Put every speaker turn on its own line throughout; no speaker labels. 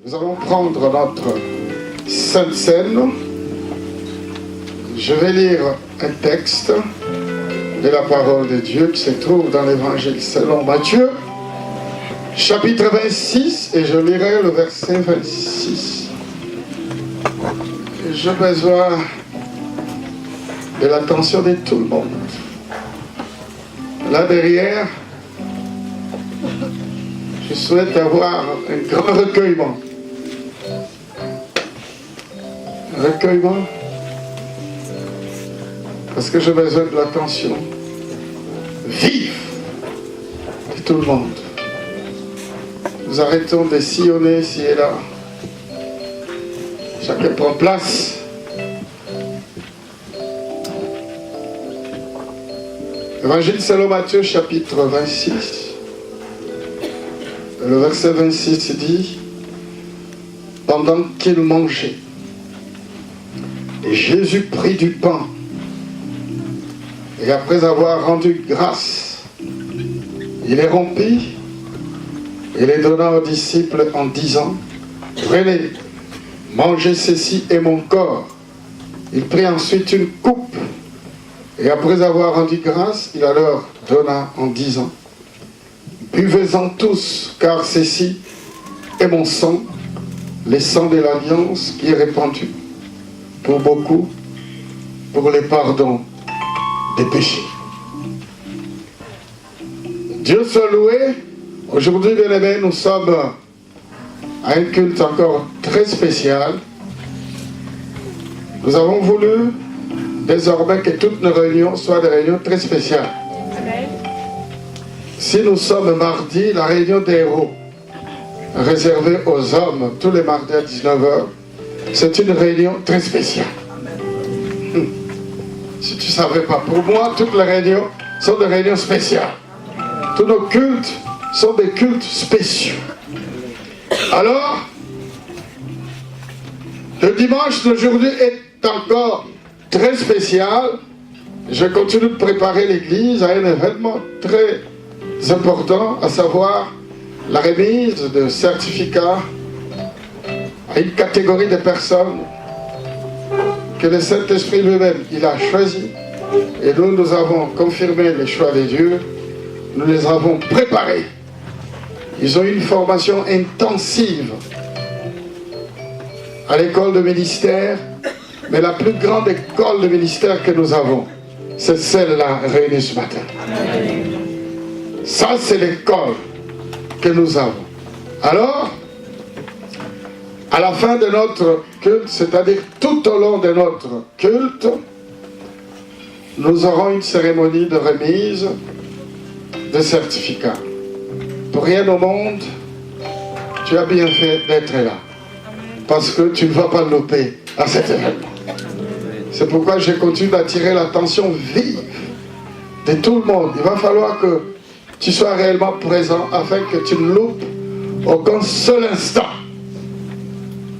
Nous allons prendre notre Sainte Seine. Je vais lire un texte de la parole de Dieu qui se trouve dans l'évangile selon Matthieu, chapitre 26, et je lirai le verset 26. J'ai besoin de l'attention de tout le monde. Là derrière, je souhaite avoir un grand recueillement. Recueillement, parce que j'ai besoin de l'attention vive de tout le monde. Nous arrêtons de sillonner ici et là. Chacun prend place. Évangile selon Matthieu, chapitre 26. Le verset 26 dit: pendant qu'il mangeait, Jésus prit du pain et après avoir rendu grâce, il les rompit et les donna aux disciples en disant: prenez, mangez ceci est mon corps. Il prit ensuite une coupe et après avoir rendu grâce, il leur donna en disant: buvez-en tous, car ceci est mon sang, le sang de l'alliance qui est répandu pour beaucoup, pour les pardons des péchés. Dieu soit loué. Aujourd'hui, bien aimés, nous sommes à un culte encore très spécial. Nous avons voulu désormais que toutes nos réunions soient des réunions très spéciales. Si nous sommes mardi, la réunion des héros, réservée aux hommes tous les mardis à 19h, c'est une réunion très spéciale. Si tu ne savais pas, pour moi, toutes les réunions sont des réunions spéciales. Tous nos cultes sont des cultes spéciaux. Alors, le dimanche d'aujourd'hui est encore très spécial. Je continue de préparer l'église à un événement très important, à savoir la remise de certificats à une catégorie de personnes que le Saint-Esprit lui-même il a choisi, et nous avons confirmé le choix de Dieu. Nous les avons préparés. Ils ont eu une formation intensive à l'école de ministère, mais la plus grande école de ministère que nous avons, c'est celle-là réunie ce matin. Ça, c'est l'école que nous avons. Alors, à la fin de notre culte, c'est-à-dire tout au long de notre culte, nous aurons une cérémonie de remise de certificats. Pour rien au monde, tu as bien fait d'être là, parce que tu ne vas pas louper à cet événement. C'est pourquoi je continue d'attirer l'attention vive de tout le monde. Il va falloir que tu sois réellement présent afin que tu ne loupes aucun seul instant.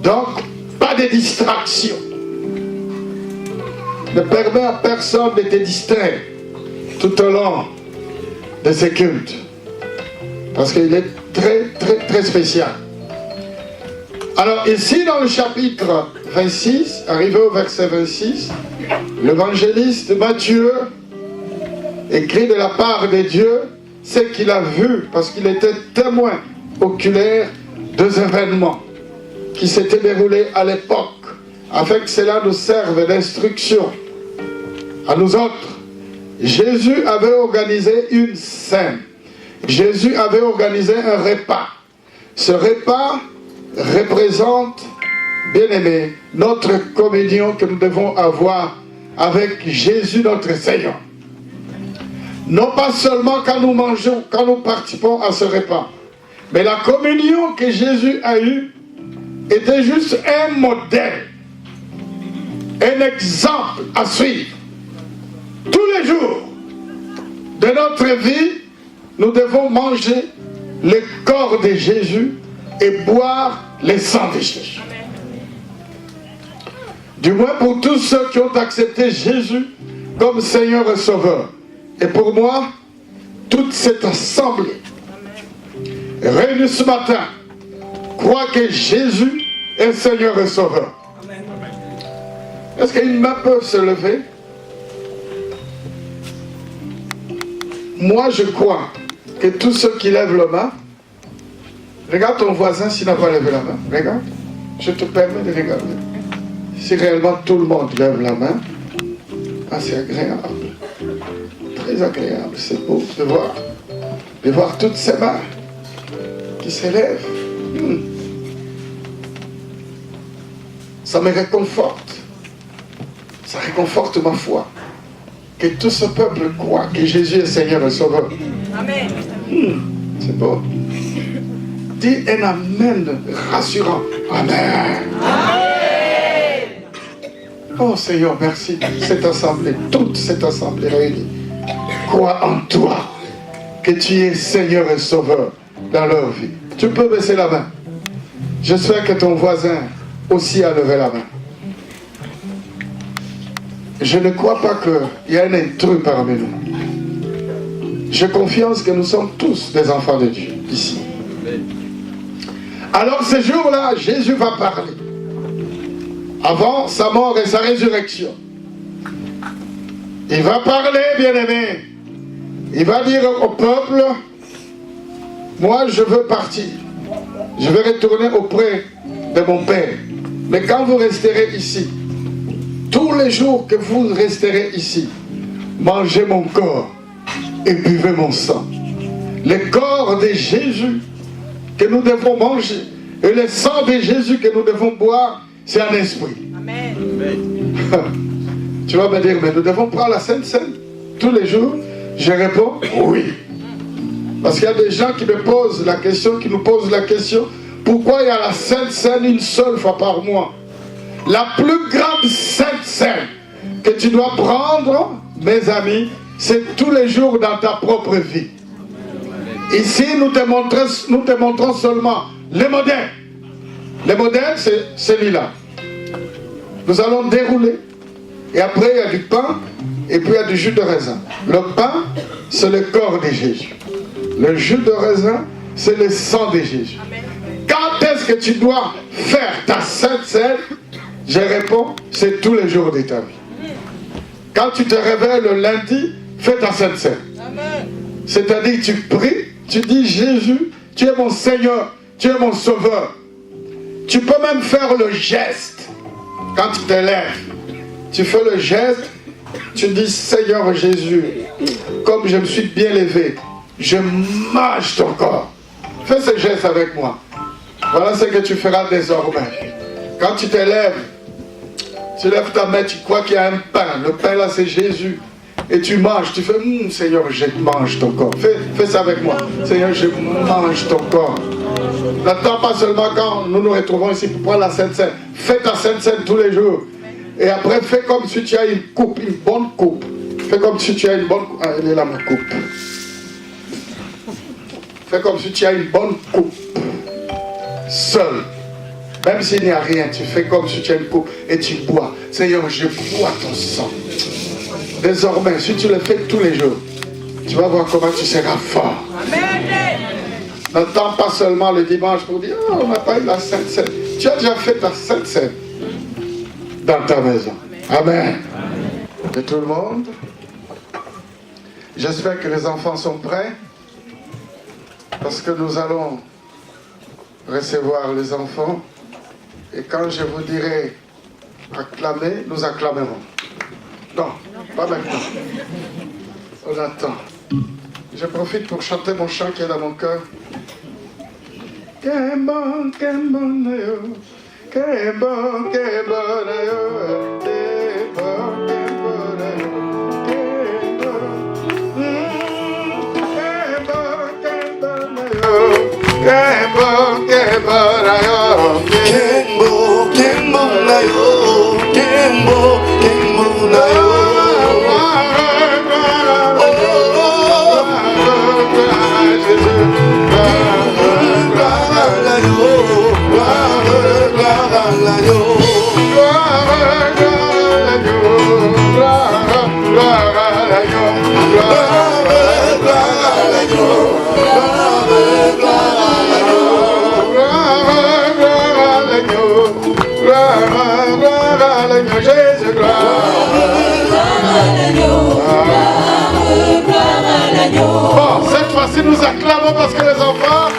Donc, pas de distraction. Ne permets à personne de te distraire tout au long de ces cultes. Parce qu'il est très, très, très spécial. Alors, ici, dans le chapitre 26, arrivé au verset 26, l'évangéliste Matthieu écrit de la part de Dieu ce qu'il a vu, parce qu'il était témoin oculaire des événements qui s'étaient déroulés à l'époque, afin que cela nous serve d'instruction à nous autres. Jésus avait organisé une scène. Jésus avait organisé un repas. Ce repas représente, bien aimé, notre communion que nous devons avoir avec Jésus notre Seigneur. Non pas seulement quand nous mangeons, quand nous participons à ce repas, mais la communion que Jésus a eue était juste un modèle, un exemple à suivre. Tous les jours de notre vie, nous devons manger le corps de Jésus et boire le sang de Jésus. Du moins pour tous ceux qui ont accepté Jésus comme Seigneur et Sauveur. Et pour moi, toute cette assemblée réunie ce matin croit que Jésus est Seigneur et Sauveur? Est-ce qu'une main peut se lever? Moi, je crois que tous ceux qui lèvent la main, regarde ton voisin s'il n'a pas levé la main. Regarde, je te permets de regarder. Si réellement tout le monde lève la main, ah, c'est agréable. Très agréable, c'est beau de voir toutes ces mains qui s'élèvent. Ça me réconforte. Ça réconforte ma foi. Que tout ce peuple croit que Jésus est Seigneur et Sauveur.
Amen.
C'est beau. Dis un amen rassurant. Amen.
Amen.
Oh Seigneur, merci. Cette assemblée, toute cette assemblée réunie, croit en toi, que tu es Seigneur et Sauveur dans leur vie. Tu peux baisser la main. J'espère que ton voisin aussi a levé la main. Je ne crois pas qu'il y a un intrus parmi nous. J'ai confiance que nous sommes tous des enfants de Dieu, ici. Alors ce jour-là, Jésus va parler. Avant sa mort et sa résurrection. Il va parler, bien-aimé. Il va dire au peuple, moi je veux partir. Je vais retourner auprès de mon Père. Mais quand vous resterez ici, tous les jours que vous resterez ici, mangez mon corps et buvez mon sang. Le corps de Jésus que nous devons manger et le sang de Jésus que nous devons boire, c'est un esprit.
Amen.
Tu vas me dire, mais nous devons prendre la Sainte Seine tous les jours? Je réponds, oui. Parce qu'il y a des gens qui me posent la question, qui nous posent la question, pourquoi il y a la Sainte Seine une seule fois par mois? La plus grande Sainte Seine que tu dois prendre, mes amis, c'est tous les jours dans ta propre vie. Ici, nous te montrons seulement les modèles. Les modèles, c'est celui-là. Nous allons dérouler. Et après, il y a du pain, et puis il y a du jus de raisin. Le pain, c'est le corps de Jésus. Le jus de raisin, c'est le sang de Jésus. Quand est-ce que tu dois faire ta Sainte Seine? Je réponds, c'est tous les jours de ta vie. Quand tu te réveilles le lundi, fais ta Sainte Seine. C'est-à-dire tu pries, tu dis Jésus, tu es mon Seigneur, tu es mon Sauveur. Tu peux même faire le geste. Quand tu te lèves, tu fais le geste, tu dis Seigneur Jésus, comme je me suis bien levé, je mange ton corps. Fais ce geste avec moi. Voilà ce que tu feras désormais. Quand tu te lèves, tu lèves ta main, tu crois qu'il y a un pain. Le pain là c'est Jésus. Et tu manges, tu fais Seigneur, je mange ton corps. Fais ça avec moi. Seigneur, je mange ton corps. N'attends pas seulement quand nous nous retrouvons ici pour prendre la Sainte Seine. Fais ta Sainte Seine tous les jours. Et après, fais comme si tu as une coupe, une bonne coupe. Fais comme si tu as une bonne coupe. Ah, elle est là ma coupe. Fais comme si tu as une bonne coupe. Seul. Même s'il n'y a rien, tu fais comme si tu as une coupe et tu bois. Seigneur, je bois ton sang. Désormais, si tu le fais tous les jours, tu vas voir comment tu seras fort. N'attends pas seulement le dimanche pour dire oh, on n'a pas eu la Sainte Seine. Tu as déjà fait ta Sainte Seine dans ta maison. Amen. Et tout le monde, j'espère que les enfants sont prêts parce que nous allons recevoir les enfants et quand je vous dirai acclamer, nous acclamerons. Non, pas maintenant. On attend. Je profite pour chanter mon chant qui est dans mon cœur. Kembo, kembo, nayo. Kembo, kembo, nayo. Kembo, kembo, nayo. Kembo, kembo, nayo. Kembo, kembo, nayo.
Kembo, kembo, nayo. Kembo, kembo, nayo.
gloire à l'agneau, Jésus, gloire. Bon, cette fois-ci, nous acclamons parce que les enfants...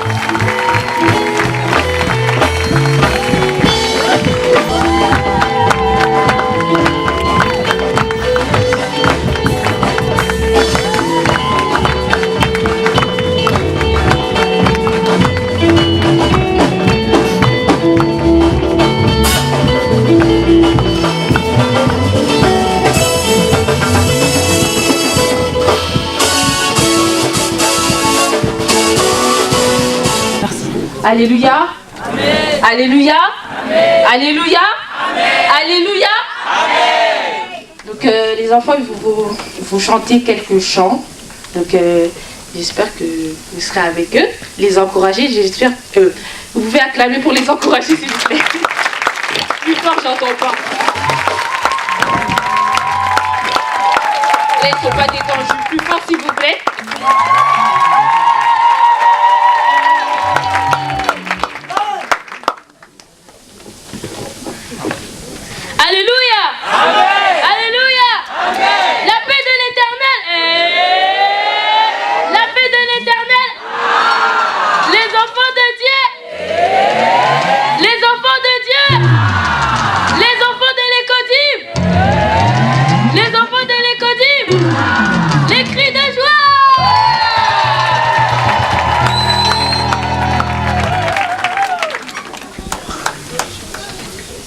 Alléluia. Amen. Alléluia. Amen. Alléluia. Amen. Alléluia. Amen. Donc les enfants, vous chantez quelques chants. Donc j'espère que vous serez avec eux, les encourager. J'espère que vous pouvez acclamer pour les encourager, s'il vous plaît. Plus fort, j'entends pas. Là, ils ne sont pas détendus. Plus fort, s'il vous plaît. Alléluia. Amen. Alléluia. Amen. La paix de l'Éternel. La paix de l'Éternel. Les enfants de Dieu. Les enfants de Dieu. Les enfants de l'Écodim. Les enfants de l'Écodim. Les cris de joie.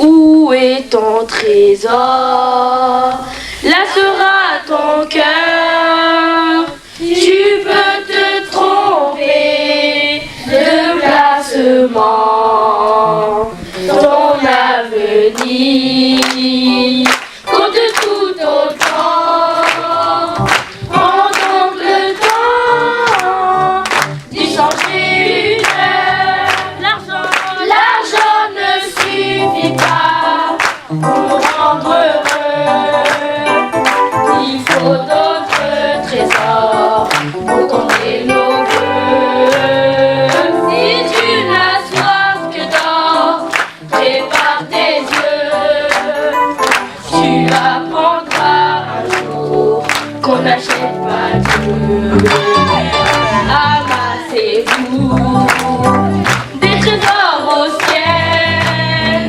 Où est ton trésor? Là sera ton cœur. Tu peux te tromper de placement. Ton avenir compte tout autant. Prends donc le temps d'y changer une heure. L'argent ne suffit pas pour rendre heureux. Il faut d'autres trésors pour combler nos vœux. Si tu n'as soif que d'or, prépare tes yeux. Tu apprendras un jour qu'on n'achète pas Dieu. Amassez-vous des trésors au ciel.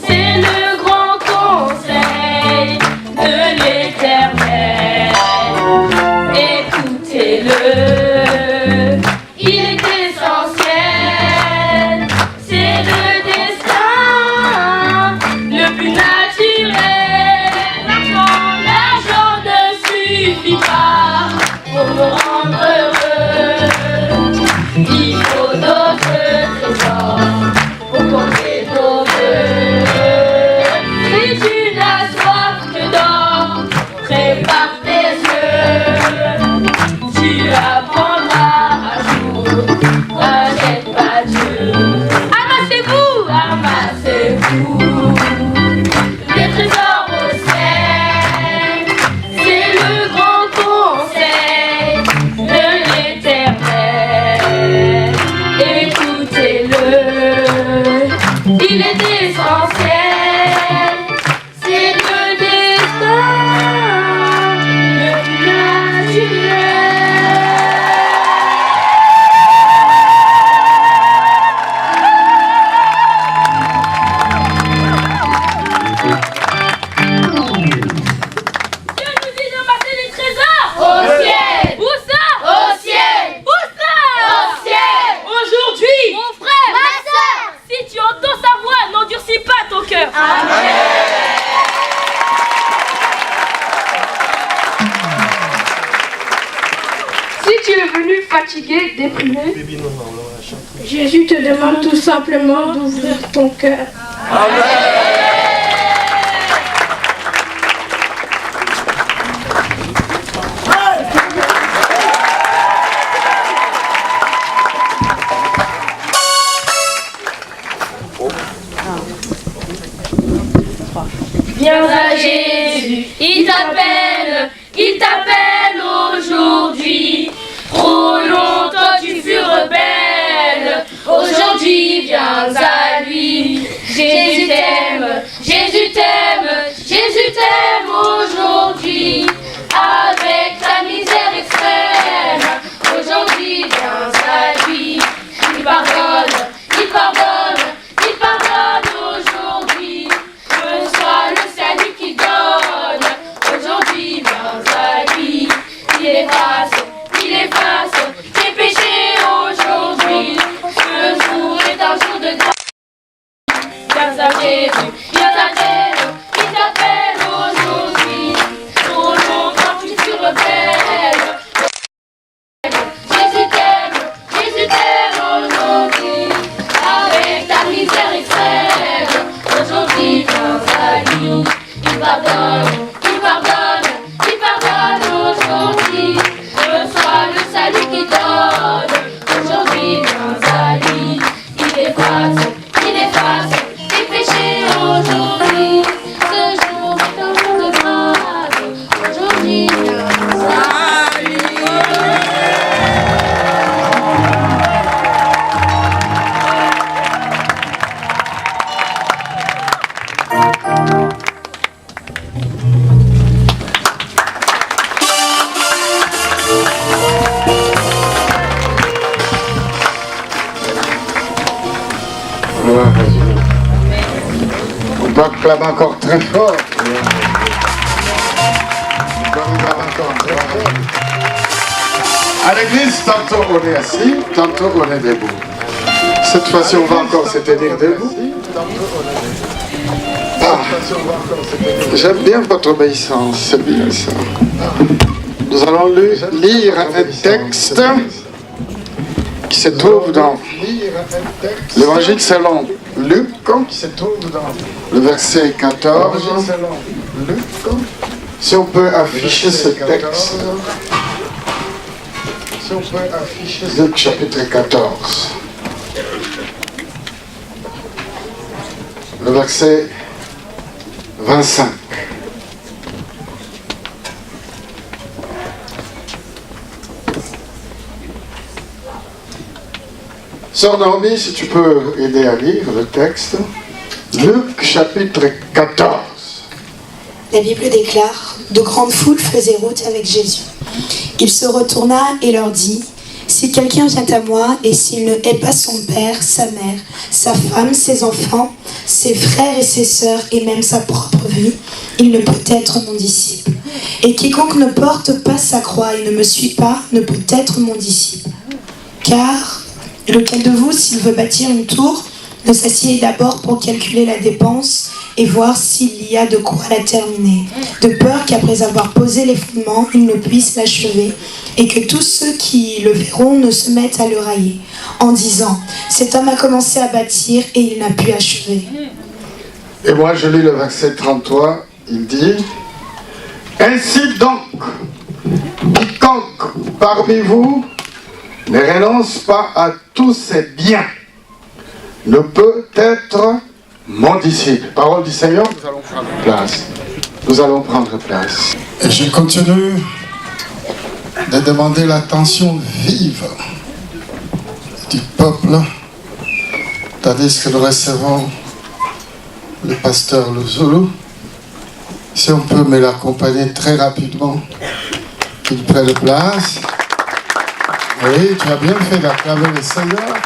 C'est le grand conseil de l'Éternel. Écoutez-le, il est essentiel. C'est le destin le plus naturel. L'argent ne suffit pas pour me rendre heureux. Il faut d'autres trésors pour combler nos vœux. Si tu n'as soif que d'or, prépare tes yeux. Tu apprendras un jour, n'achète pas Dieu. Amassez-vous, amassez-vous des trésors au ciel. C'est le grand conseil de l'Éternel. Écoutez-le, il est essentiel. C'est le destin le plus naturel. Dieu nous dit d'amasser des trésors au ciel. Où ça? Au ciel. Où ça? Au ciel. Aujourd'hui, mon frère, ma soeur, si tu entends sa voix, n'endurcis pas ton cœur. Amen.
Si tu es venu fatigué, déprimé, Jésus te demande tout simplement d'ouvrir ton cœur.
Viens à Jésus, il t'appelle aujourd'hui. Trop longtemps tu fus rebelle, aujourd'hui viens à lui.
Jésus t'aime, Jésus t'aime, Jésus t'aime aujourd'hui. Avec ta misère extrême, aujourd'hui viens à lui. Il pardonne, il pardonne, il pardonne aujourd'hui. Reçois le salut qu'il donne, aujourd'hui viens à lui. Il efface tes péchés aujourd'hui. Ce jour est un jour de grâce. Viens à Jésus, viens à Jésus, il t'appelle aujourd'hui. Ton nom quand tu te rebelles. Jésus t'aime aujourd'hui. Avec ta misère extrême, aujourd'hui viens à lui. Il pardonne, il pardonne, il pardonne aujourd'hui. Reçois le salut qu'il donne, aujourd'hui viens à lui. Il efface tes péchés aujourd'hui. Ce jour est un jour de grâce, aujourd'hui viens à lui.
Gloire à Dieu. On doit clamer encore très fort. On doit clamer encore très fort. À l'église, tantôt on est assis, tantôt on est debout. Cette fois-ci, on va encore se tenir debout. Ah, j'aime bien votre obéissance, c'est bien ça. Nous allons lire un texte qui se trouve dans l'Évangile selon Luc, le verset 14. Si on peut afficher ce texte. Luc chapitre 14. Le verset 25. Sœur Naomi, si tu peux aider à lire le texte. Luc chapitre 14.
La Bible déclare, de grandes foules faisaient route avec Jésus. Il se retourna et leur dit, si quelqu'un vient à moi et s'il ne hait pas son père, sa mère, sa femme, ses enfants, ses frères et ses sœurs et même sa propre vie, il ne peut être mon disciple. Et quiconque ne porte pas sa croix et ne me suit pas ne peut être mon disciple. Car lequel de vous, s'il veut bâtir une tour, ne s'assied d'abord pour calculer la dépense et voir s'il y a de quoi la terminer, de peur qu'après avoir posé les fondements, il ne puisse l'achever, et que tous ceux qui le verront ne se mettent à le railler, en disant, cet homme a commencé à bâtir et il n'a pu achever.
Et moi je lis le verset 33, il dit, ainsi donc, quiconque parmi vous ne renonce pas à tous ses biens, ne peut être mon disciple. Parole du Seigneur, nous allons prendre place. Nous allons prendre place.
Et je continue de demander l'attention vive du peuple, tandis que nous recevons le pasteur Luzulu. Si on peut me l'accompagner très rapidement, qu'il prenne place. Oui, tu as bien fait d'acclamer le Seigneur.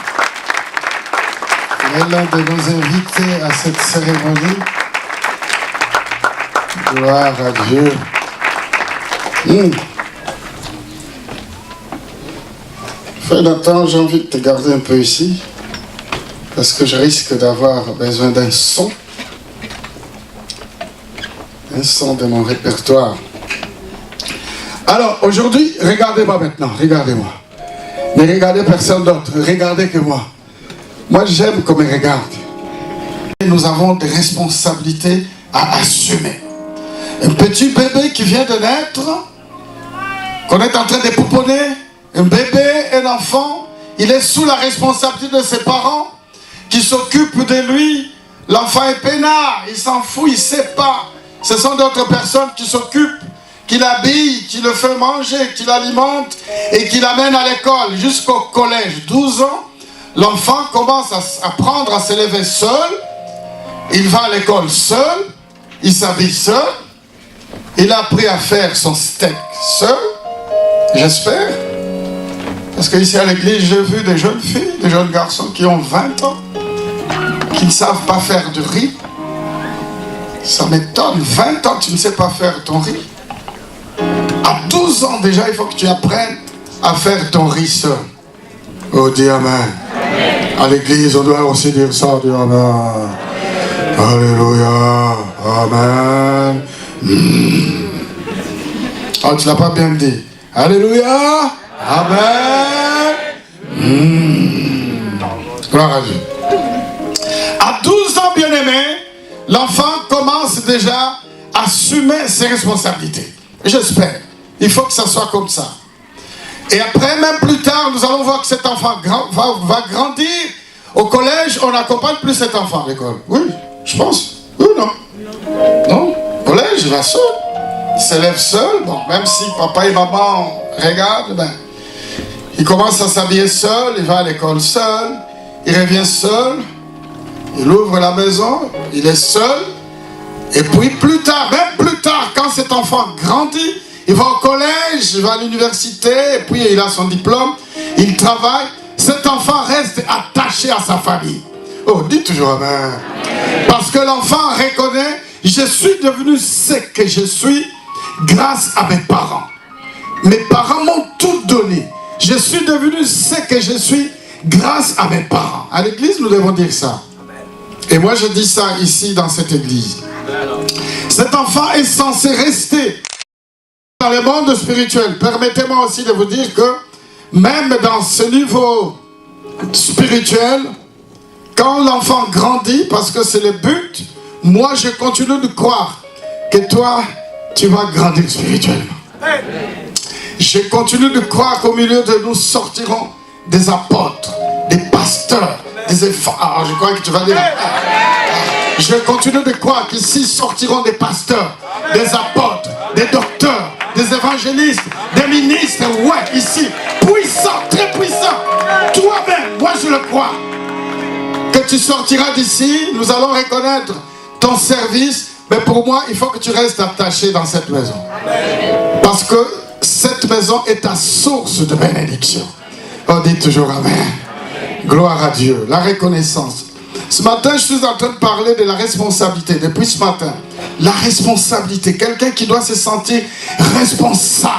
Il est l'un de nos invités à cette cérémonie. Gloire à Dieu. Fait longtemps, j'ai envie de te garder un peu ici, parce que je risque d'avoir besoin d'un son. Un son de mon répertoire. Alors, aujourd'hui, regardez-moi maintenant, regardez-moi. Ne regardez personne d'autre, regardez que moi. Moi, j'aime qu'on me regarde. Et nous avons des responsabilités à assumer. Un petit bébé qui vient de naître, qu'on est en train de pouponner, un bébé, un enfant, il est sous la responsabilité de ses parents qui s'occupent de lui. L'enfant est peinard, il s'en fout, il ne sait pas. Ce sont d'autres personnes qui s'occupent, qui l'habillent, qui le font manger, qui l'alimentent et qui l'amènent à l'école jusqu'au collège. 12 ans, l'enfant commence à apprendre à se lever seul il va à l'école seul, il s'habille seul, il a appris à faire son steak seul, j'espère. Parce qu'ici à l'église, j'ai vu des jeunes filles, des jeunes garçons qui ont 20 ans, qui ne savent pas faire de riz. Ça m'étonne, 20 ans, tu ne sais pas faire ton riz. À 12 ans déjà, il faut que tu apprennes à faire ton riz seul. Oh, dis Amen. À l'église, on doit aussi dire ça, dis Amen. Alléluia. Amen. Oh, tu l'as pas bien dit. Alléluia. Amen. Gloire à Dieu. À 12 ans, bien-aimé, l'enfant commence déjà à assumer ses responsabilités. J'espère. Il faut que ça soit comme ça. Et après, même plus tard, nous allons voir que cet enfant va grandir. Au collège, on n'accompagne plus cet enfant à l'école. Oui, je pense. Oui ou non? Non. Au collège, il va seul. Il s'élève seul. Bon, même si papa et maman regardent, ben, il commence à s'habiller seul. Il va à l'école seul. Il revient seul. Il ouvre la maison. Il est seul. Et puis plus tard, même plus tard, quand cet enfant grandit, il va au collège, il va à l'université, et puis il a son diplôme, il travaille. Cet enfant reste attaché à sa famille. Oh, dis toujours Amen. Parce que l'enfant reconnaît, je suis devenu ce que je suis grâce à mes parents. Mes parents m'ont tout donné. Je suis devenu ce que je suis grâce à mes parents. À l'église, nous devons dire ça. Et moi, je dis ça ici dans cette église. Cet enfant est censé rester dans le monde spirituel. Permettez-moi aussi de vous dire que même dans ce niveau spirituel, quand l'enfant grandit, parce que c'est le but, moi je continue de croire que toi, tu vas grandir spirituellement. Je continue de croire qu'au milieu de nous sortiront des apôtres, des pasteurs, des évangélistes. Ah, je crois que tu vas dire. Je continue de croire qu'ici sortiront des pasteurs, des apôtres, des docteurs, des évangélistes, des ministres. Ouais, ici, puissants, très puissants. Toi-même, moi je le crois. Que tu sortiras d'ici, nous allons reconnaître ton service. Mais pour moi, il faut que tu restes attaché dans cette maison. Parce que cette maison est ta source de bénédiction. On dit toujours Amen. Gloire à Dieu. La reconnaissance. Ce matin, je suis en train de parler de la responsabilité. Depuis ce matin, la responsabilité. Quelqu'un qui doit se sentir responsable.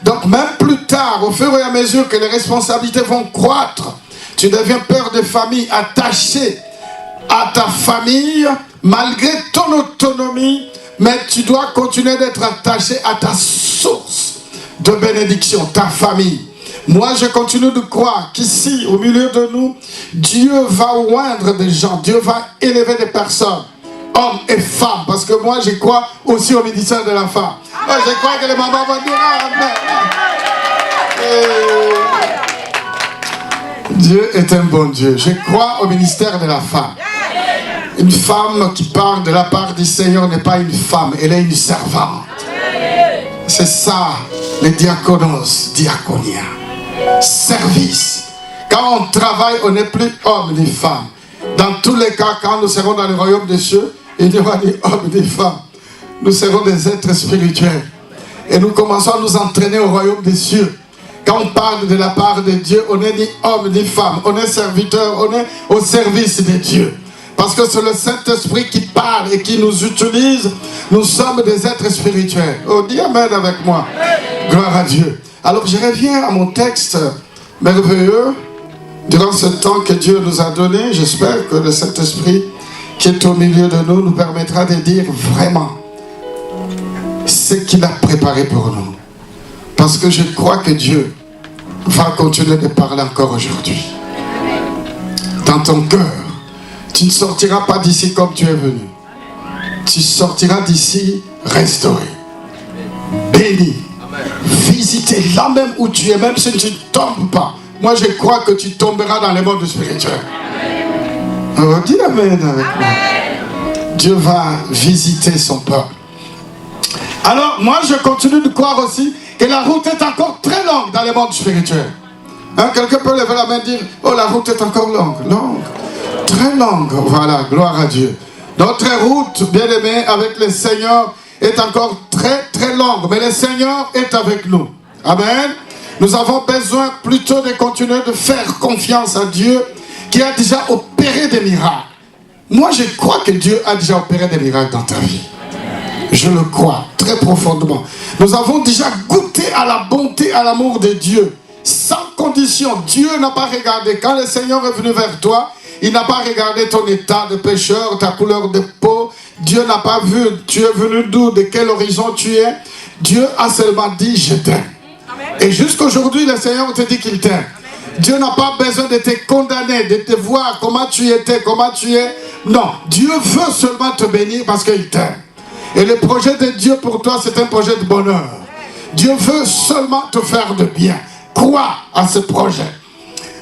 Donc même plus tard, au fur et à mesure que les responsabilités vont croître, tu deviens père de famille, attaché à ta famille, malgré ton autonomie, mais tu dois continuer d'être attaché à ta source de bénédiction, ta famille. Moi, je continue de croire qu'ici, au milieu de nous, Dieu va oindre des gens, Dieu va élever des personnes, hommes et femmes, parce que moi, je crois aussi au ministère de la femme. Moi, je crois que les mamans vont dire Amen. Dieu est un bon Dieu. Je crois au ministère de la femme. Une femme qui parle de la part du Seigneur n'est pas une femme, elle est une servante. C'est ça, les diaconos, diaconia. Service. Quand on travaille, on n'est plus homme ni femme. Dans tous les cas, quand nous serons dans le royaume des cieux, il n'y aura ni homme ni femme. Nous serons des êtres spirituels. Et nous commençons à nous entraîner au royaume des cieux. Quand on parle de la part de Dieu, on n'est ni homme ni femme. On est serviteur, on est au service de Dieu. Parce que c'est le Saint-Esprit qui parle et qui nous utilise. Nous sommes des êtres spirituels. Oh, dis Amen avec moi. Gloire à Dieu. Alors je reviens à mon texte merveilleux. Durant ce temps que Dieu nous a donné, j'espère que le Saint-Esprit qui est au milieu de nous nous permettra de dire vraiment ce qu'il a préparé pour nous. Parce que je crois que Dieu va continuer de parler encore aujourd'hui. Dans ton cœur, tu ne sortiras pas d'ici comme tu es venu. Tu sortiras d'ici restauré, béni, visité là même où tu es, même si tu ne tombes pas. Moi, je crois que tu tomberas dans le monde spirituel. Oh, dis Amen avec moi. Dieu va visiter son peuple. Alors, moi, je continue de croire aussi que la route est encore très longue dans le monde spirituel. Hein, quelqu'un peut lever la main et dire, oh, la route est encore longue. Longue. Très longue. Voilà, gloire à Dieu. Notre route, bien-aimés, avec le Seigneur est encore très très longue, mais le Seigneur est avec nous. Amen. Nous avons besoin plutôt de continuer de faire confiance à Dieu qui a déjà opéré des miracles. Moi, je crois que Dieu a déjà opéré des miracles dans ta vie. Je le crois très profondément. Nous avons déjà goûté à la bonté, à l'amour de Dieu. Sans condition. Dieu n'a pas regardé. Quand le Seigneur est venu vers toi, il n'a pas regardé ton état de pécheur, ta couleur de peau. Dieu n'a pas vu, tu es venu d'où, de quel horizon tu es. Dieu a seulement dit, je t'aime. Et jusqu'aujourd'hui, le Seigneur te dit qu'il t'aime. Dieu n'a pas besoin de te condamner, de te voir comment tu étais, comment tu es. Non, Dieu veut seulement te bénir parce qu'il t'aime. Et le projet de Dieu pour toi, c'est un projet de bonheur. Dieu veut seulement te faire de bien. Crois à ce projet.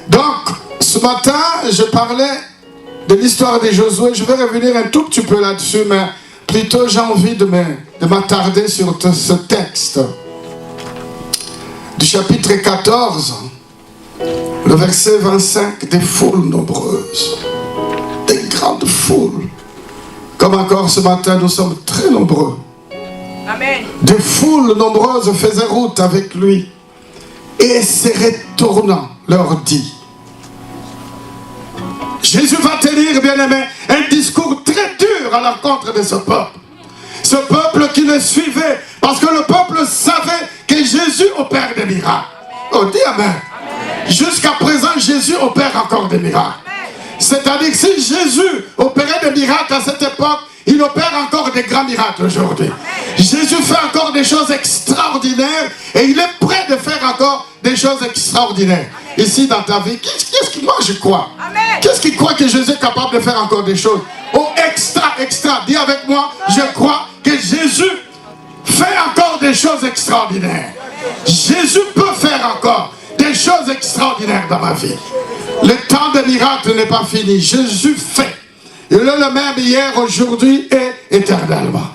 Donc, ce matin, je parlais de l'histoire de Josué. Je vais revenir un tout petit peu là-dessus, mais plutôt j'ai envie de m'attarder sur ce texte. Du chapitre 14, le verset 25, des foules nombreuses, des grandes foules. Comme encore ce matin, nous sommes très nombreux.
Amen.
Des foules nombreuses faisaient route avec lui. Et se retournant, leur dit, Jésus va tenir, bien-aimé, un discours très dur à l'encontre de ce peuple. Ce peuple qui le suivait, parce que le peuple savait que Jésus opère des miracles. Oh, dis Amen. Jusqu'à présent, Jésus opère encore des miracles. C'est-à-dire que si Jésus opérait des miracles à cette époque, il opère encore des grands miracles aujourd'hui. Jésus fait encore des choses extraordinaires et il est prêt de faire encore des choses extraordinaires. Ici dans ta vie, qu'est-ce que moi je crois? Qu'est-ce qui croit que Jésus est capable de faire encore des choses? Oh, extra, dis avec moi, je crois que Jésus fait encore des choses extraordinaires. Jésus peut faire encore des choses extraordinaires dans ma vie. Le temps des miracles n'est pas fini. Jésus fait. Il est le même hier, aujourd'hui et éternellement.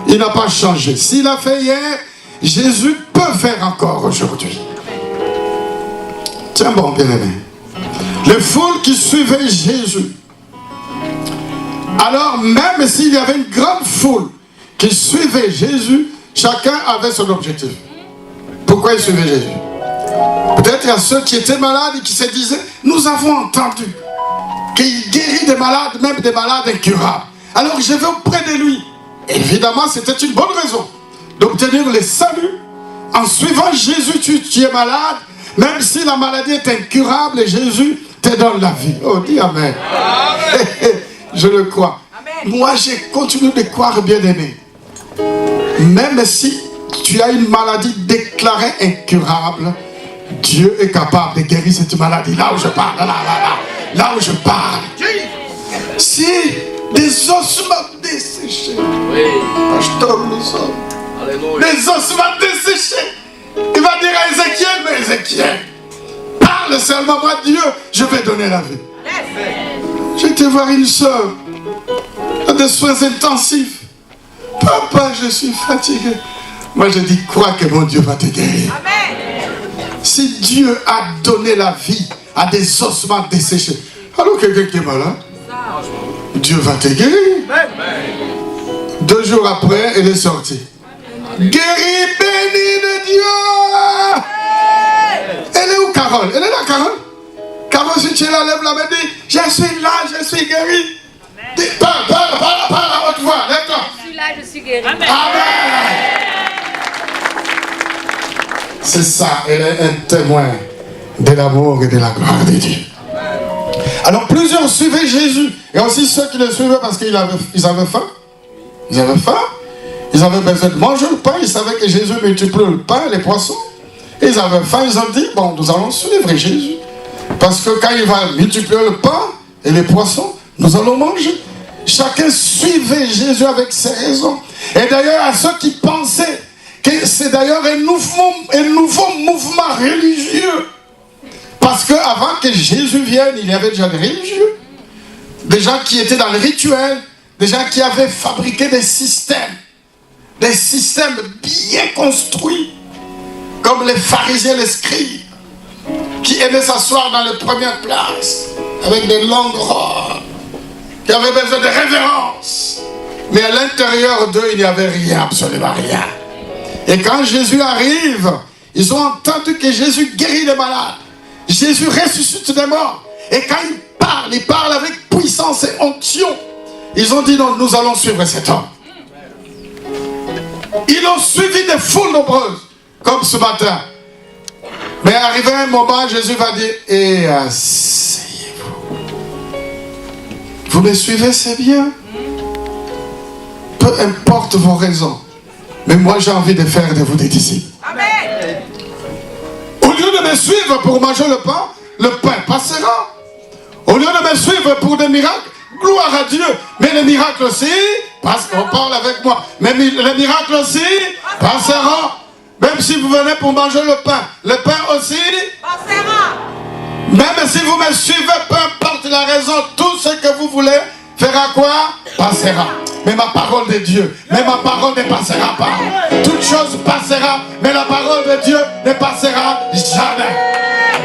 Il n'a pas changé. S'il a fait hier, Jésus peut faire encore aujourd'hui. Tiens bon, bien-aimé. Les foules qui suivaient Jésus. Alors, même s'il y avait une grande foule qui suivait Jésus, chacun avait son objectif. Pourquoi il suivait Jésus? Peut-être il y a ceux qui étaient malades et qui se disaient, nous avons entendu qu'il guérit des malades, même des malades incurables. Alors je vais auprès de lui. Évidemment, c'était une bonne raison d'obtenir le salut. En suivant Jésus, tu es malade, même si la maladie est incurable, et Jésus te donne la vie. Oh, dis Amen. Amen. Je le crois. Amen. Moi, je continue de croire, bien-aimé. Même si tu as une maladie déclarée incurable, Dieu est capable de guérir cette maladie. Là où je parle, là où je parle. Si des ossements desséchés, pasteur, nous sommes des ossements desséchés, il va dire à Ézéchiel, mais Ézéchiel, parle seulement, moi Dieu, je vais donner la vie. J'étais voir une soeur à des soins intensifs. Papa, je suis fatigué. Moi je dis, crois que mon Dieu va te guérir. Amen. Si Dieu a donné la vie à des ossements desséchés, alors quelqu'un qui est malade, Dieu va te guérir. 2 jours après, elle est sortie. Guérie, bénie de Dieu. Elle est où, Carole? Elle est là, Carole? Carole, si tu es là, lève la main, dis, je suis là, je suis guérie. Parle à haute voix, lève-toi.
Je suis là, je suis guérie.
Amen. C'est ça, elle est un témoin de l'amour et de la gloire de Dieu. Alors plusieurs suivaient Jésus. Et aussi ceux qui le suivaient parce qu'ils avaient faim. Ils avaient faim. Ils avaient besoin de manger le pain. Ils savaient que Jésus multipliait le pain et les poissons. Et ils avaient faim. Ils ont dit, bon, nous allons suivre Jésus. Parce que quand il va multiplier le pain et les poissons, nous allons manger. Chacun suivait Jésus avec ses raisons. Et d'ailleurs, à ceux qui pensaient que c'est d'ailleurs un nouveau mouvement religieux. Parce qu'avant que Jésus vienne, il y avait déjà des religieux. Des gens qui étaient dans le rituel. Des gens qui avaient fabriqué des systèmes. Des systèmes bien construits. Comme les pharisiens, les scribes. Qui aimaient s'asseoir dans les premières places. Avec des longues robes. qui avaient besoin de révérence. Mais à l'intérieur d'eux, il n'y avait rien, absolument rien. Et quand Jésus arrive, ils ont entendu que Jésus guérit les malades. Jésus ressuscite des morts. Et quand il parle avec puissance et onction. Ils ont dit non, nous allons suivre cet homme. Ils ont suivi des foules nombreuses, comme ce matin. Mais arrivé un moment, Jésus va dire, et asseyez-vous. Vous me suivez, c'est bien. Peu importe vos raisons. Mais moi, j'ai envie de faire de vous des disciples.
Amen.
Au lieu de me suivre pour manger le pain passera. Au lieu de me suivre pour des miracles, gloire à Dieu. Mais les miracles aussi, parce qu'on parle avec moi, mais les miracles aussi passeront. Même si vous venez pour manger le pain aussi
Passera.
Même si vous me suivez, peu importe la raison, tout ce que vous voulez fera quoi? Passera. Mais ma parole de Dieu, mais ma parole ne passera pas. Toute chose passera, mais la parole de Dieu ne passera jamais.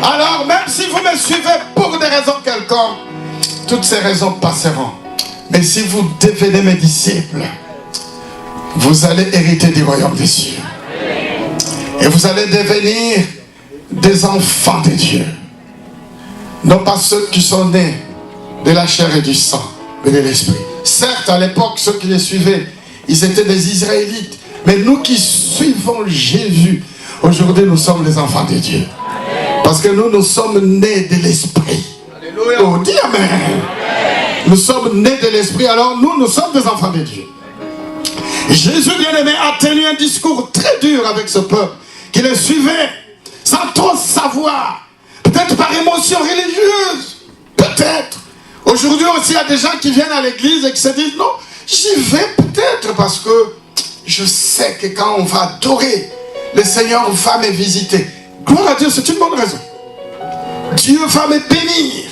Alors, même si vous me suivez pour des raisons quelconques, toutes ces raisons passeront. Mais si vous devenez mes disciples, vous allez hériter du royaume des cieux. Et vous allez devenir des enfants de Dieu. Non pas ceux qui sont nés de la chair et du sang, mais de l'esprit. Certes, à l'époque, ceux qui les suivaient, ils étaient des Israélites. Mais nous qui suivons Jésus, aujourd'hui, nous sommes les enfants de Dieu. Parce que nous sommes nés de l'esprit. Oh, dis amen. Nous sommes nés de l'esprit, alors nous sommes des enfants de Dieu. Jésus bien-aimé a tenu un discours très dur avec ce peuple qui le suivait sans trop savoir, peut-être par émotion religieuse, peut-être. Aujourd'hui aussi, il y a des gens qui viennent à l'église et qui se disent non, j'y vais peut-être parce que je sais que quand on va adorer le Seigneur, va me visiter. Gloire à Dieu, c'est une bonne raison. Dieu va me bénir.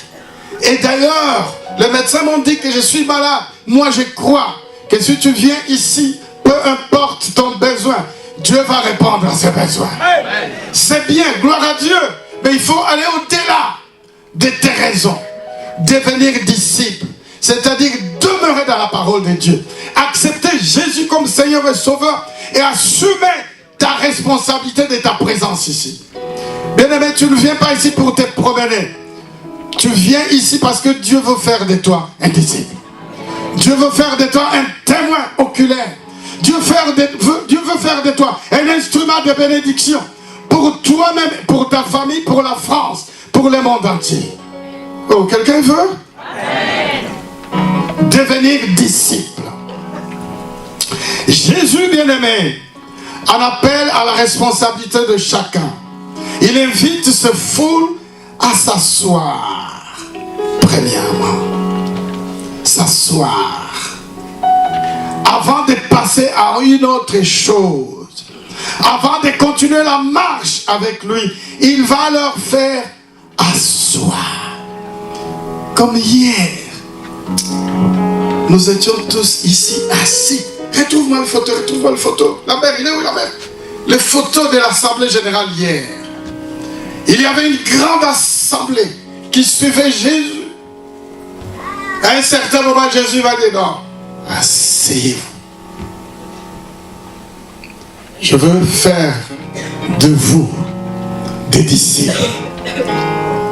Et d'ailleurs, les médecins m'ont dit que je suis malade. Moi, je crois que si tu viens ici, peu importe ton besoin, Dieu va répondre à ses besoins. C'est bien, gloire à Dieu. Mais il faut aller au-delà de tes raisons. Devenir disciple. C'est-à-dire demeurer dans la parole de Dieu. Accepter Jésus comme Seigneur et Sauveur. Et assumer ta responsabilité de ta présence ici. Bien-aimé, tu ne viens pas ici pour te promener. Tu viens ici parce que Dieu veut faire de toi un disciple. Dieu veut faire de toi un témoin oculaire. Dieu veut faire de toi un instrument de bénédiction pour toi-même, pour ta famille, pour la France, pour le monde entier. Oh, quelqu'un veut? Amen. Devenir disciple. Jésus, bien-aimé, en appelle à la responsabilité de chacun. Il invite ce foule à s'asseoir. Premièrement, s'asseoir. Avant de passer à une autre chose, avant de continuer la marche avec lui, il va leur faire asseoir. Comme hier, nous étions tous ici assis. Retrouve-moi le photo. La mère, il est où la mère? Les photos de l'assemblée générale hier. Il y avait une grande assemblée qui suivait Jésus. À un certain moment, Jésus va dire non, asseyez-vous. Je veux faire de vous des disciples,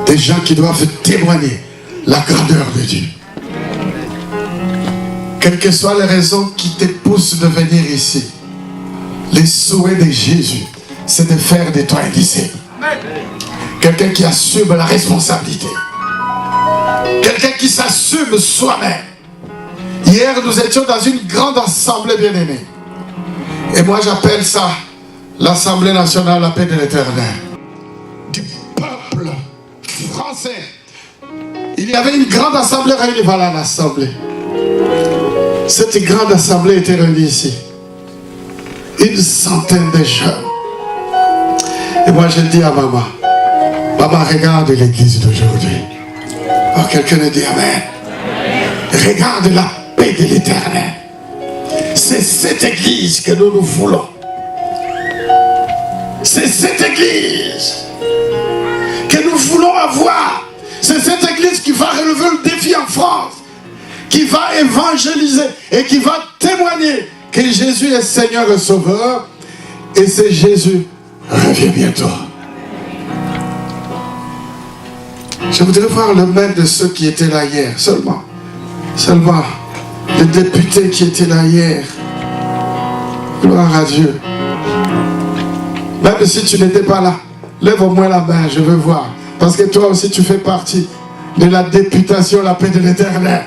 des gens qui doivent témoigner la grandeur de Dieu. Quelles que soient les raisons qui te poussent de venir ici, les souhaits de Jésus, c'est de faire de toi un disciple. Quelqu'un qui assume la responsabilité. Quelqu'un qui s'assume soi-même. Hier, nous étions dans une grande assemblée bien-aimée. Et moi, j'appelle ça l'Assemblée nationale, la paix de l'Éternel. Du peuple français. Il y avait une grande assemblée réunie. Voilà l'assemblée. Cette grande assemblée était réunie ici. Une centaine de jeunes. Et moi, je dis à maman, maman, regarde l'église d'aujourd'hui. Oh, quelqu'un me dit amen. Regarde la paix de l'Éternel. C'est cette église que nous voulons. C'est cette église que nous voulons avoir. C'est cette église qui va relever le défi en France. qui va évangéliser et qui va témoigner que Jésus est Seigneur et Sauveur. Et c'est Jésus revient bientôt. Je voudrais voir le maître de ceux qui étaient là hier, seulement les députés qui étaient là hier. Gloire à Dieu. Même si tu n'étais pas là, lève au moins la main, je veux voir. Parce que toi aussi tu fais partie de la députation, la paix de l'Éternel.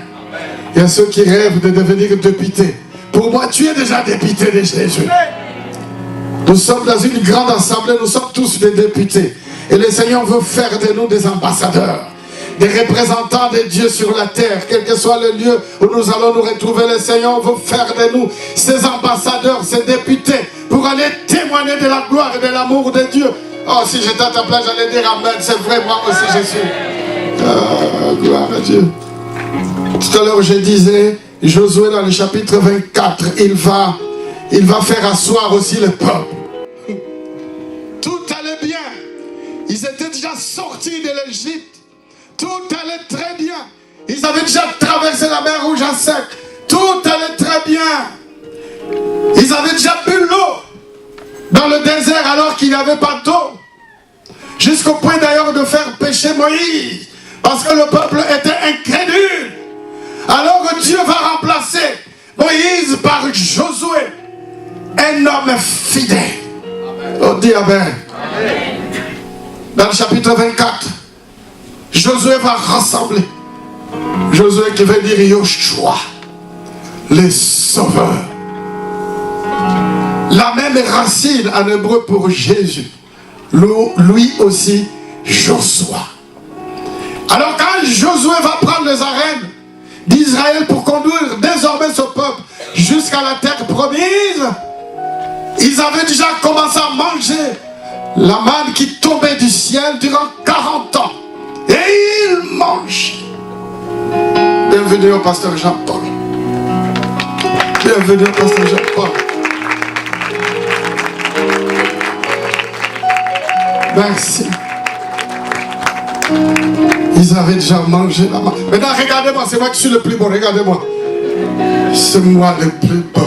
Il y a ceux qui rêvent de devenir députés. Pour moi, tu es déjà député de Jésus. Nous sommes dans une grande assemblée, nous sommes tous des députés. Et le Seigneur veut faire de nous des ambassadeurs, des représentants de Dieu sur la terre. Quel que soit le lieu où nous allons nous retrouver, le Seigneur veut faire de nous ces ambassadeurs, ces députés, pour aller témoigner de la gloire et de l'amour de Dieu. Oh, si j'étais à ta place, j'allais dire Amen. C'est vrai, moi aussi je suis. Gloire à Dieu. Tout à l'heure, je disais, Josué dans le chapitre 24, il va faire asseoir aussi le peuple. Tout allait bien. Ils étaient déjà sortis de l'Égypte. Tout allait très bien. Ils avaient déjà traversé la mer Rouge à sec. Tout allait très bien. Ils avaient déjà bu l'eau dans le désert alors qu'il n'y avait pas d'eau. Jusqu'au point d'ailleurs de faire pécher Moïse. Parce que le peuple était incrédule. Alors Dieu va remplacer Moïse par Josué, un homme fidèle. On dit Amen. Dans le chapitre 24, Josué va rassembler. Josué qui veut dire Yoshua, le sauveur. La même racine en hébreu pour Jésus. Lui aussi, Joshua. Alors quand Josué va prendre les arènes d'Israël pour conduire désormais ce peuple jusqu'à la terre promise, ils avaient déjà commencé à manger la manne qui tombait du ciel durant 40 ans. Et ils mangent. Bienvenue au pasteur Jean-Paul. Bienvenue au pasteur Jean-Paul. Merci. Ils avaient déjà mangé la manne. Maintenant, regardez-moi, c'est moi qui suis le plus beau. Regardez-moi. C'est moi le plus beau.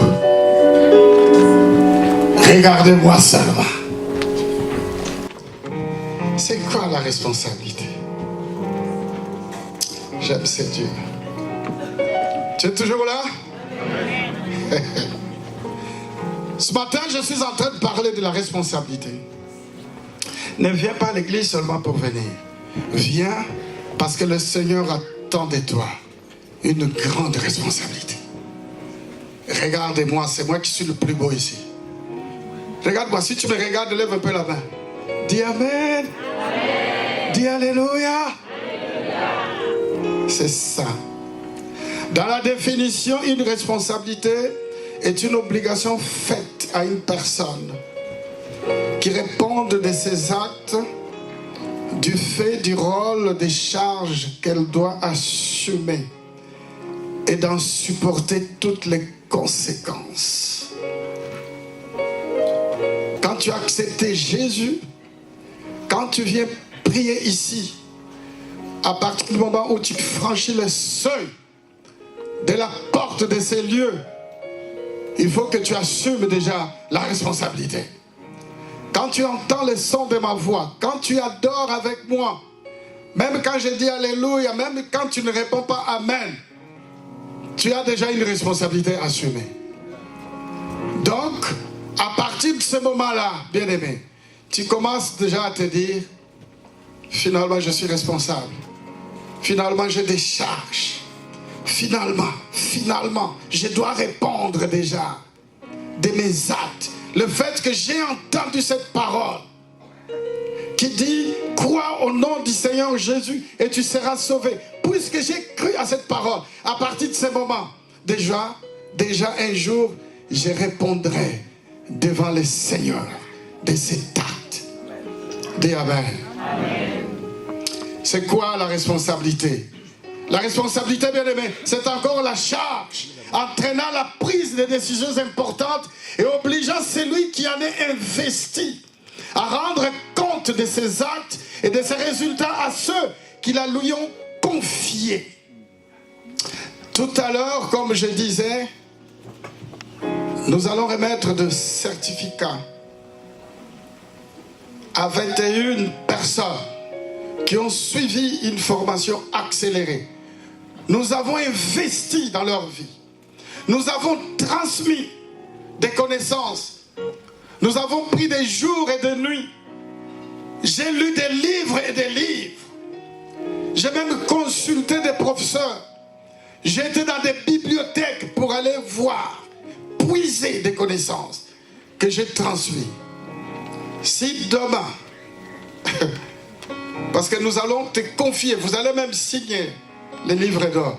Regardez-moi seulement. C'est quoi la responsabilité? J'aime ces dieux. Tu es toujours là? Ce matin, je suis en train de parler de la responsabilité. Ne viens pas à l'église seulement pour venir. Viens parce que le Seigneur attend de toi une grande responsabilité. Regardez-moi, c'est moi qui suis le plus beau ici. Regarde-moi, si tu me regardes, lève un peu la main. Dis Amen. Amen. Dis Alléluia. C'est ça. Dans la définition, une responsabilité est une obligation faite à une personne qui répond de ses actes du fait du rôle des charges qu'elle doit assumer et d'en supporter toutes les conséquences. Quand tu as accepté Jésus, quand tu viens prier ici, à partir du moment où tu franchis le seuil de la porte de ces lieux, il faut que tu assumes déjà la responsabilité. Quand tu entends le son de ma voix, quand tu adores avec moi, même quand je dis Alléluia, même quand tu ne réponds pas Amen, tu as déjà une responsabilité assumée. Donc, à partir de ce moment-là, bien-aimé, tu commences déjà à te dire, finalement je suis responsable. Finalement j'ai des charges. Finalement, je dois répondre déjà de mes actes. Le fait que j'ai entendu cette parole qui dit, crois au nom du Seigneur Jésus et tu seras sauvé. Puisque j'ai cru à cette parole, à partir de ce moment, déjà un jour, je répondrai devant le Seigneur de cet acte. Dis Amen. C'est quoi la responsabilité? La responsabilité, bien aimé, c'est encore la charge entraînant la prise de décisions importantes et obligeant celui qui en est investi à rendre compte de ses actes et de ses résultats à ceux qui la lui ont confiés. Tout à l'heure, comme je disais, nous allons remettre de certificats à 21 personnes qui ont suivi une formation accélérée. Nous avons investi dans leur vie. Nous avons transmis des connaissances. Nous avons pris des jours et des nuits. J'ai lu des livres et des livres. J'ai même consulté des professeurs. J'ai été dans des bibliothèques pour aller voir, puiser des connaissances que j'ai transmises. Si demain, parce que nous allons te confier, vous allez même signer les livres d'or.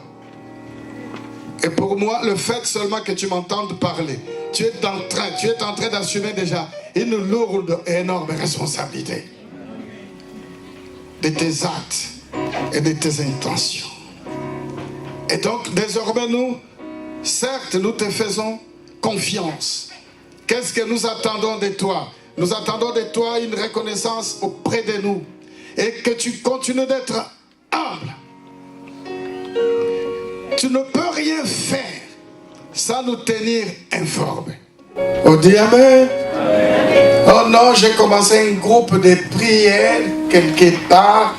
Et pour moi, le fait seulement que tu m'entendes parler, tu es en train d'assumer déjà une lourde et énorme responsabilité de tes actes et de tes intentions. Et donc, désormais, nous, certes, nous te faisons confiance. Qu'est-ce que nous attendons de toi? Nous attendons de toi une reconnaissance auprès de nous. Et que tu continues d'être humble. Tu ne peux rien faire sans nous tenir informés. On dit Amen. Oh non, j'ai commencé un groupe de prière quelque part.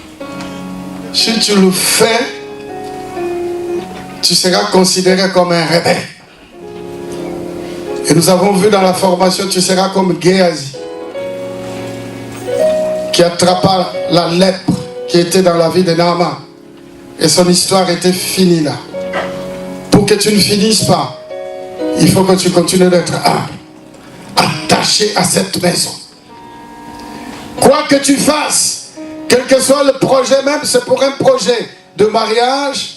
Si tu le fais, tu seras considéré comme un rebelle. Et nous avons vu dans la formation, tu seras comme Géasi, qui attrapa la lèpre qui était dans la vie de Naaman. Et son histoire était finie là. Pour que tu ne finisses pas, il faut que tu continues d'être humble, attaché à cette maison. Quoi que tu fasses, quel que soit le projet, même c'est pour un projet de mariage,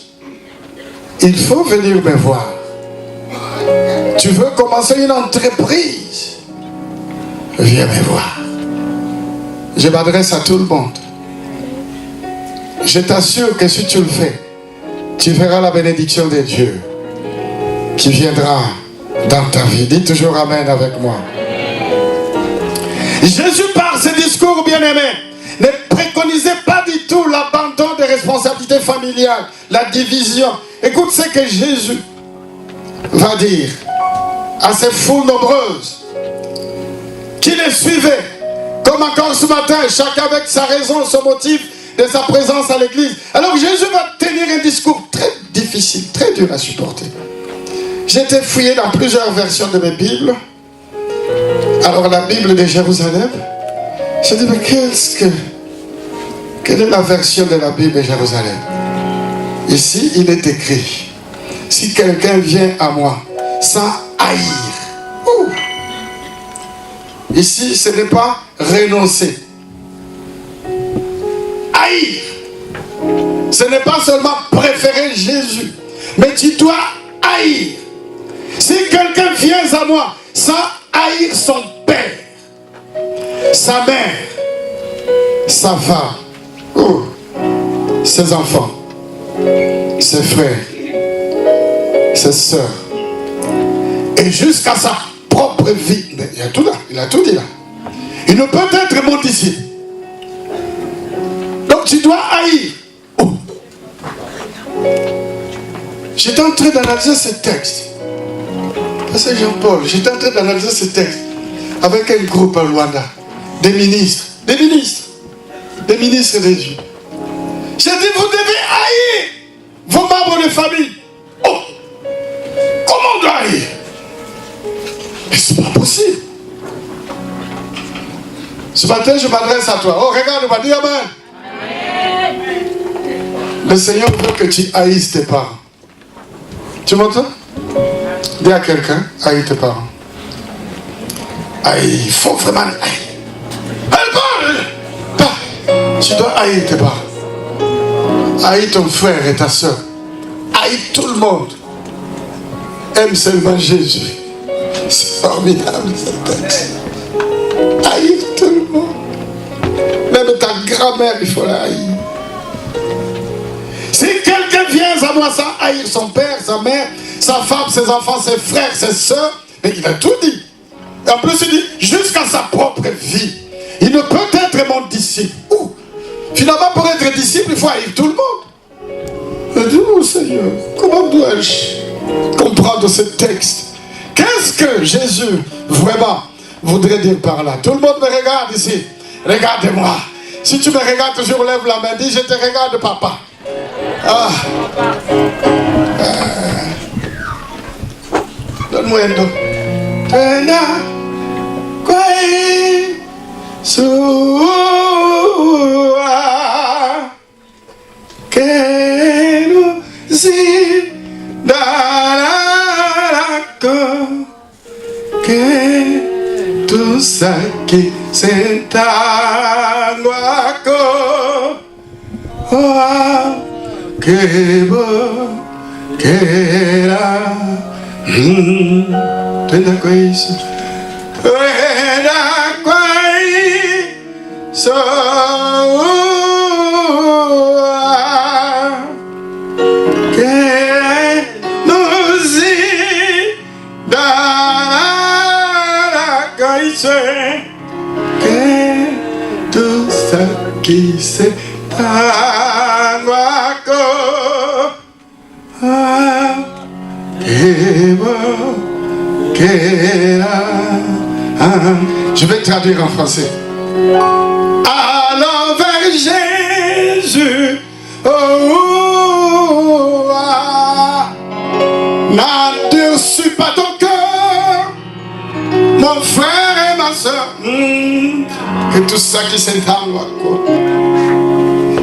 il faut venir me voir. Tu veux commencer une entreprise, viens me voir. Je m'adresse à tout le monde. Je t'assure que si tu le fais, tu verras la bénédiction de Dieu qui viendra dans ta vie. Dis toujours Amen avec moi. Jésus, par ce discours bien-aimé, ne préconisait pas du tout l'abandon des responsabilités familiales, la division. Écoute ce que Jésus va dire à ces foules nombreuses qui les suivaient. Comme encore ce matin, chacun avec sa raison, son motif de sa présence à l'église. Alors Jésus va tenir un discours très difficile, très dur à supporter. J'ai été fouillé dans plusieurs versions de mes Bibles. Alors la Bible de Jérusalem, j'ai dit, mais quelle est la version de la Bible de Jérusalem? Ici, il est écrit, si quelqu'un vient à moi sans haïr. Ici, ce n'est pas renoncer. Haïr. Ce n'est pas seulement préférer Jésus, mais tu dois haïr. Si quelqu'un vient à moi sans haïr son père, sa mère, sa femme, ses enfants, ses frères, ses soeurs, et jusqu'à sa propre vie. Mais il y a tout là, il a tout dit là. Il ne peut être mon disciple. Donc tu dois haïr. J'étais en train d'analyser ce texte. C'est Jean-Paul, j'étais en train d'analyser ce texte avec un groupe à Luanda, des ministres de Dieu. J'ai dit, vous devez haïr vos membres de famille. Comment on doit haïr? Mais c'est pas possible. Ce matin, je m'adresse à toi. Regarde, on va dire Amen. Le Seigneur veut que tu haïsses tes parents. Tu m'entends? Dis à quelqu'un, haïs tes parents. Il faut vraiment haïr. Tu dois haïr tes parents. Haïs ton frère et ta soeur. Haïs tout le monde. Aime seulement Jésus. C'est formidable ce texte. Haïs tout le monde. Même ta grand-mère, il faut la haïr. Si quelqu'un vient à moi sans haïr son père, sa mère, sa femme, ses enfants, ses frères, ses soeurs, mais il a tout dit. Et en plus, il dit, jusqu'à sa propre vie. Il ne peut être mon disciple. Finalement, pour être disciple, il faut haïr tout le monde. Mais dis mon Seigneur, comment dois-je comprendre ce texte? Qu'est-ce que Jésus vraiment voudrait dire par là? Tout le monde me regarde ici. Regardez-moi. Si tu me regardes toujours, lève la main. Dis, je te regarde, papa. Ah. Donne-moi un dos. Tena kwai sua kenu zidarako que tu saki sentado ako que bo que era tena kwai so que nos dará que tu saquise tanguaco que je vais traduire en français. Allons vers Jésus, n'endurcis pas ton cœur, mon frère et ma soeur, que tout ça qui s'entend,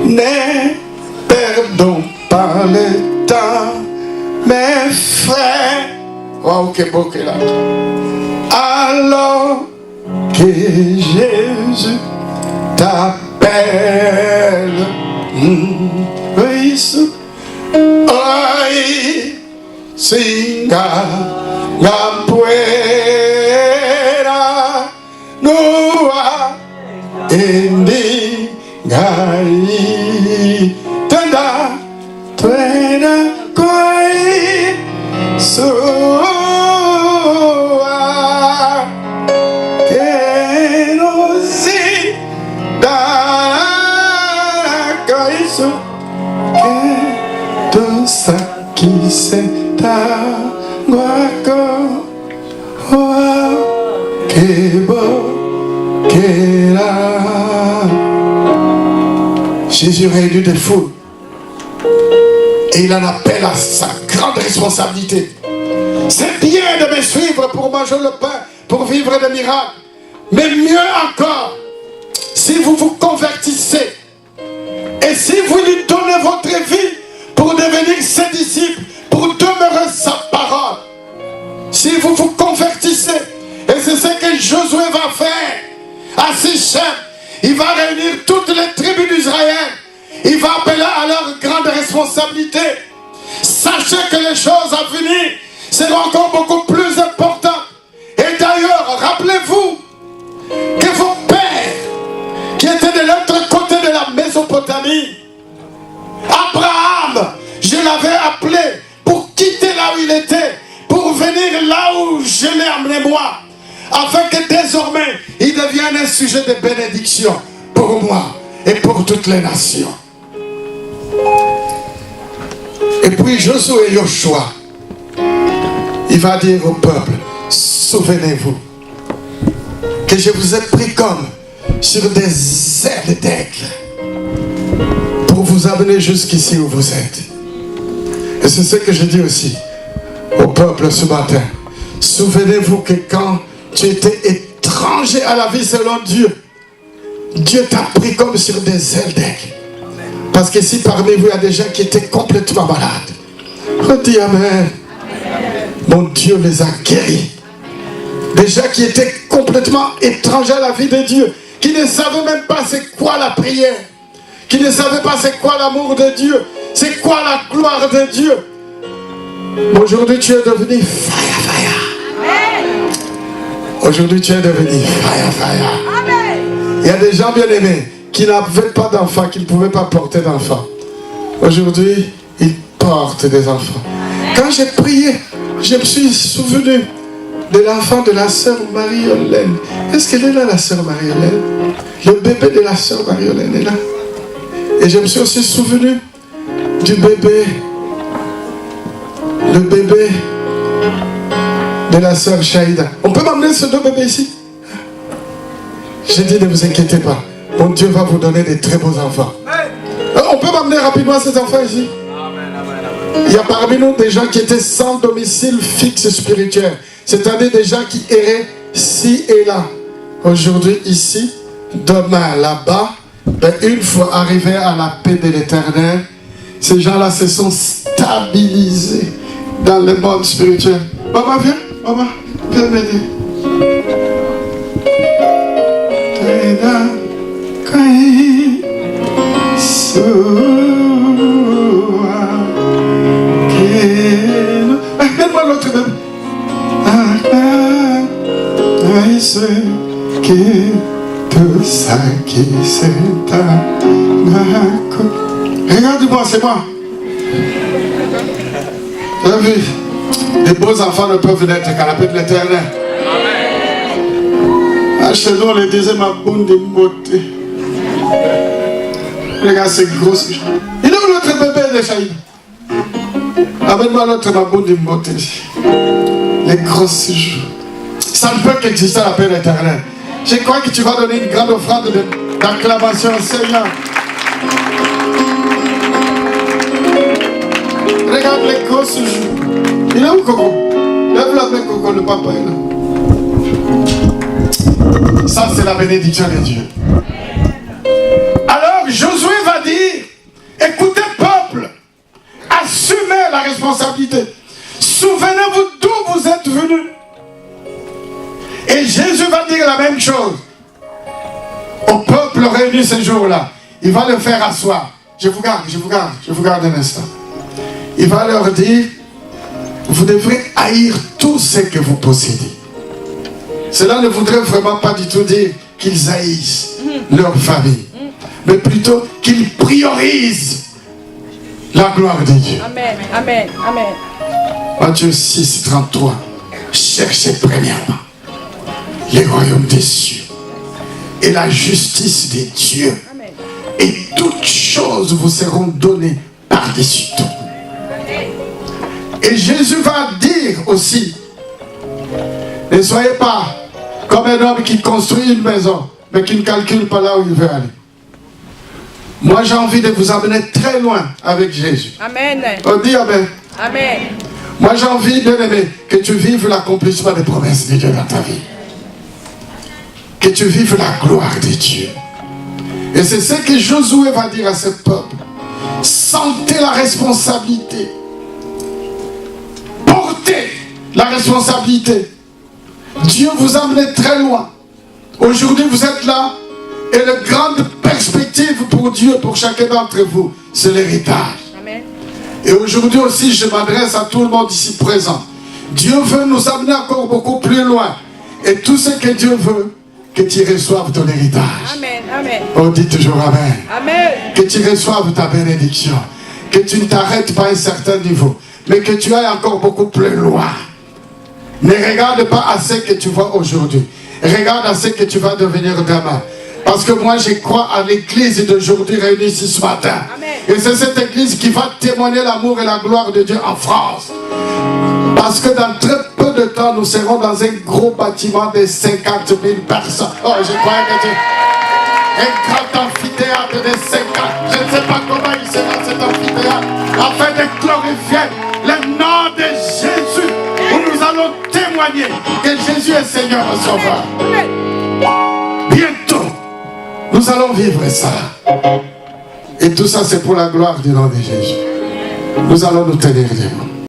ne perdons pas le temps, mes frères. Waouh, que beau que là. Alors que Jésus t'appelle, oui, singa la puera noa endi gai tanda tuena koi soa que nos da kaiso que tu saki senta guaco que bo que la. Jésus réunit des foules et il en appelle à sa grande responsabilité. C'est bien de me suivre pour manger le pain, pour vivre des miracles, mais mieux encore si vous vous convertissez et si vous lui donnez votre vie pour devenir ses disciples, pour demeurer sa parole. Si vous vous convertissez, et c'est ce que Josué va faire à Sichem, il va réunir toutes les tribus d'Israël, il va appeler à leur grande responsabilité. Sachez que les choses à venir seront encore beaucoup plus importantes. Et d'ailleurs, rappelez-vous que vos pères, qui étaient de l'autre côté de la Mésopotamie, Abraham, je l'avais appelé pour quitter là où il était, pour venir là où je l'ai amené moi, afin que désormais il devienne un sujet de bénédiction pour moi et pour toutes les nations. Et puis Josué et Joshua, il va dire au peuple, souvenez-vous que je vous ai pris comme sur des ailes d'aigle pour vous amener jusqu'ici où vous êtes. Et c'est ce que je dis aussi au peuple ce matin. Souvenez-vous que quand tu étais étranger à la vie selon Dieu, Dieu t'a pris comme sur des ailes d'aigle. Parce que si parmi vous il y a des gens qui étaient complètement malades, redis Amen. Mon Dieu les a guéris. Des gens qui étaient complètement étrangers à la vie de Dieu, qui ne savaient même pas c'est quoi la prière, qui ne savaient pas c'est quoi l'amour de Dieu, c'est quoi la gloire de Dieu. Aujourd'hui tu es devenu fire. Aujourd'hui tu es devenu fire. Il y a des gens bien aimés qui n'avaient pas d'enfants, qui ne pouvaient pas porter d'enfants. Aujourd'hui ils portent des enfants. Quand j'ai prié, je me suis souvenu de l'enfant de la sœur Marie-Hélène. Est-ce qu'elle est là, la sœur Marie-Hélène? Le bébé de la sœur Marie-Hélène est là. Et je me suis aussi souvenu du bébé le bébé de la sœur Shaïda. On peut m'emmener ces deux bébés ici? J'ai dit, ne vous inquiétez pas. Mon Dieu va vous donner des très beaux enfants. On peut m'emmener rapidement ces enfants ici? Il y a parmi nous des gens qui étaient sans domicile fixe spirituel. C'est-à-dire des gens qui erraient ci et là. Aujourd'hui ici, demain là-bas. Ben, une fois arrivés à la paix de l'Éternel, ces gens-là se sont stabilisés dans le monde spirituel. Maman, viens. Maman, viens m'aider. Donne-moi l'autre bébé. Tout ça qui s'est. Regarde-moi, c'est moi. Tu as vu? Les beaux enfants ne peuvent naître qu'à la paix de l'Éternel. Chez nous, on les disait ma bonne de beauté. Regarde ces grosses. Il est où l'autre bébé de Chaïd? Amène-moi l'autre ma bonne de beauté. Les grosses joues. Ça ne peut qu'exister à la paix de l'Éternel. Je crois que tu vas donner une grande offrande d'acclamation au Seigneur. Regarde les grosses joues. Il est où Coco? Lève la main Coco, le papa est là. Ça c'est la bénédiction de Dieu. Alors Josué va dire, écoutez peuple, assumez la responsabilité. Souvenez-vous d'où vous êtes venus. Et Jésus va dire la même chose au peuple réuni ce jour-là. Il va le faire asseoir. Je vous garde un instant. Il va leur dire, vous devrez haïr tout ce que vous possédez. Cela ne voudrait vraiment pas du tout dire qu'ils haïssent leur famille, mais plutôt qu'ils priorisent la gloire de Dieu.
Amen, amen, amen.
Matthieu 6, 33. Cherchez premièrement les royaumes des cieux et la justice des dieux. Amen. Et toutes choses vous seront données par-dessus tout. Et Jésus va dire aussi, ne soyez pas comme un homme qui construit une maison, mais qui ne calcule pas là où il veut aller. Moi, j'ai envie de vous amener très loin avec Jésus. Amen. On dit Amen. Amen. Moi, j'ai envie, bien aimé, que tu vives l'accomplissement des promesses de Dieu dans ta vie. Que tu vives la gloire de Dieu. Et c'est ce que Josué va dire à ce peuple. Sentez la responsabilité. Portez la responsabilité. Dieu vous a amené très loin. Aujourd'hui, vous êtes là. Et la grande perspective pour Dieu, pour chacun d'entre vous, c'est l'héritage. Amen. Et aujourd'hui aussi, je m'adresse à tout le monde ici présent. Dieu veut nous amener encore beaucoup plus loin. Et tout ce que Dieu veut, que tu reçoives ton héritage. Amen. Amen. On dit toujours Amen. Amen. Que tu reçoives ta bénédiction. Que tu ne t'arrêtes pas à un certain niveau. Mais que tu ailles encore beaucoup plus loin. Ne regarde pas à ce que tu vois aujourd'hui. Regarde à ce que tu vas devenir demain. Parce que moi je crois à l'église d'aujourd'hui réunie ici ce matin. Amen. Et c'est cette église qui va témoigner l'amour et la gloire de Dieu en France. Parce que dans très peu de temps, nous serons dans un gros bâtiment de 50 000 personnes. Oh, je crois que Dieu. Un grand amphithéâtre de 50. Je ne sais pas comment il sera cet amphithéâtre. Afin de glorifier le nom de Jésus. Où nous allons témoigner que Jésus est Seigneur et Sauveur. Bientôt, nous allons vivre ça. Et tout ça, c'est pour la gloire du nom de Jésus. Nous allons nous tenir debout.